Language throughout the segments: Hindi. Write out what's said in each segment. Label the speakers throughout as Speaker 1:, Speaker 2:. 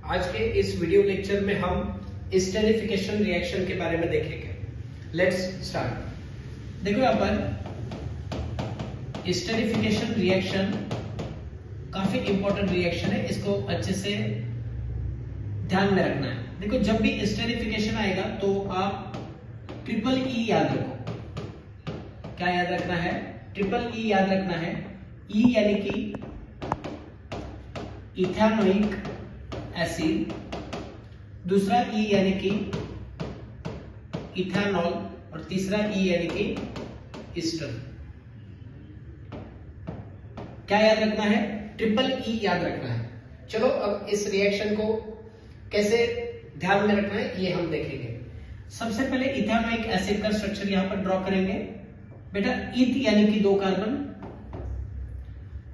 Speaker 1: आज के इस वीडियो लेक्चर में हम स्टेरिफिकेशन रिएक्शन के बारे में देखेंगे। Let's start. देखो यहाँ पर स्टेरिफिकेशन रिएक्शन काफी इंपॉर्टेंट रिएक्शन है, इसको अच्छे से ध्यान में रखना है। देखो जब भी स्टेरिफिकेशन आएगा तो आप ट्रिपल ई याद रखो। क्या याद रखना है? ट्रिपल ई याद रखना है। ई यानी कि इथेनोइक एसिड, दूसरा ई यानी कि इथेनॉल और तीसरा ई यानी कि ईस्टर। क्या याद रखना है? ट्रिपल ई याद रखना है। चलो अब इस रिएक्शन को कैसे ध्यान में रखना है ये हम देखेंगे। सबसे पहले इथेनोइक एसिड का स्ट्रक्चर यहां पर ड्रॉ करेंगे। बेटा ईथ यानी कि 2 कार्बन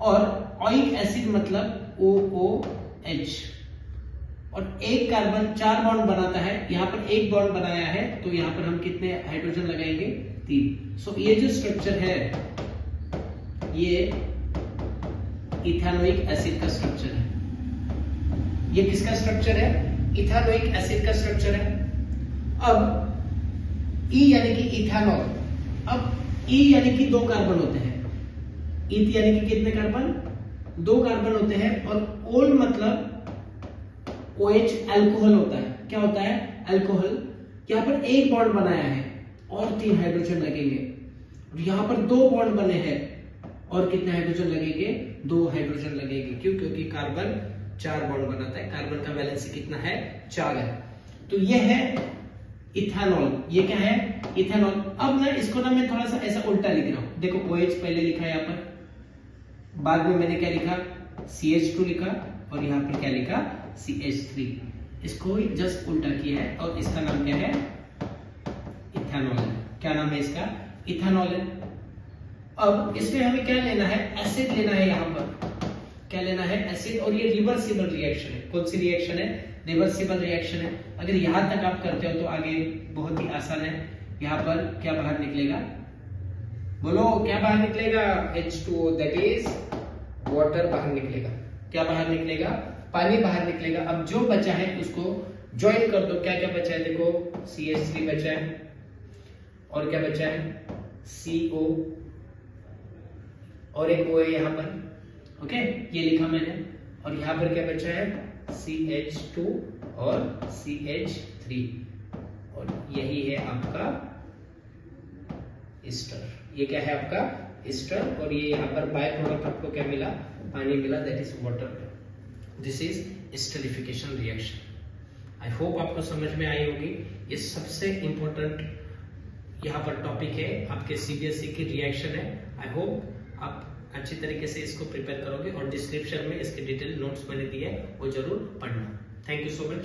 Speaker 1: और ओइक एसिड मतलब OOH और एक कार्बन 4 बॉन्ड बनाता है। यहां पर एक बॉन्ड बनाया है तो यहां पर हम कितने हाइड्रोजन लगाएंगे? 3। सो ये जो स्ट्रक्चर है ये इथेनोइक एसिड का स्ट्रक्चर है। ये किसका स्ट्रक्चर है? इथेनोइक एसिड का स्ट्रक्चर है। अब ई यानी कि इथेनॉल। अब ई यानी कि 2 कार्बन होते हैं। ईथ यानी कि कितने कार्बन? 2 कार्बन होते हैं और ओल मतलब OH अल्कोहल होता है। क्या होता है? अल्कोहल। यहां पर एक बॉन्ड बनाया है और 3 हाइड्रोजन लगेंगे। और यहां पर 2 बॉन्ड बने हैं और कितने हाइड्रोजन लगेंगे? 2 हाइड्रोजन लगेंगे। क्यों? क्योंकि कार्बन 4 बॉन्ड बनाता है। कार्बन का वैलेंसी कितना है? 4 है। तो ये है इथेनॉल। ये क्या है? इथेनॉल। अब ना इसको ना मैं थोड़ा सा ऐसा उल्टा लिख रहा हूं। देखो OH पहले लिखा है यहां पर, बाद में मैंने क्या लिखा? CH2 लिखा और यहां पर क्या लिखा? CH3। इसको जस्ट उल्टा किया है और इसका नाम क्या है? इथेनॉल है। क्या नाम है इसका? इथेनॉल है। अब इसमें हमें क्या लेना है? एसिड लेना है। यहां पर क्या लेना है? एसिड। और ये रिवर्सिबल रिएक्शन है। कौन सी रिएक्शन है? रिवर्सिबल रिएक्शन है। अगर यहां तक आप करते हो तो आगे बहुत ही आसान है। यहां पर क्या बाहर निकलेगा? बोलो क्या बाहर निकलेगा? H2O दैट इज वाटर बाहर निकलेगा। क्या बाहर निकलेगा? पानी बाहर निकलेगा। अब जो बचा है उसको ज्वाइन कर दो। क्या क्या बचा है? देखो CH3 बचा है और क्या बचा है? CO और एक O है यहां पर। ओके ये लिखा मैंने। और यहां पर क्या बचा है? CH2 और CH3 और यही है आपका ईस्टर। ये क्या है आपका? ईस्टर। और ये यहाँ पर बाय प्रोडक्ट आपको क्या मिला? पानी मिला, that is water. This is esterification reaction. I hope आपको समझ में आई होगी। ये सबसे इंपॉर्टेंट यहाँ पर टॉपिक है, आपके CBSE की रिएक्शन है। आई होप आप अच्छी तरीके से इसको प्रिपेयर करोगे और डिस्क्रिप्शन में इसके डिटेल नोट्स मैंने दिए वो जरूर पढ़ना। Thank you so much.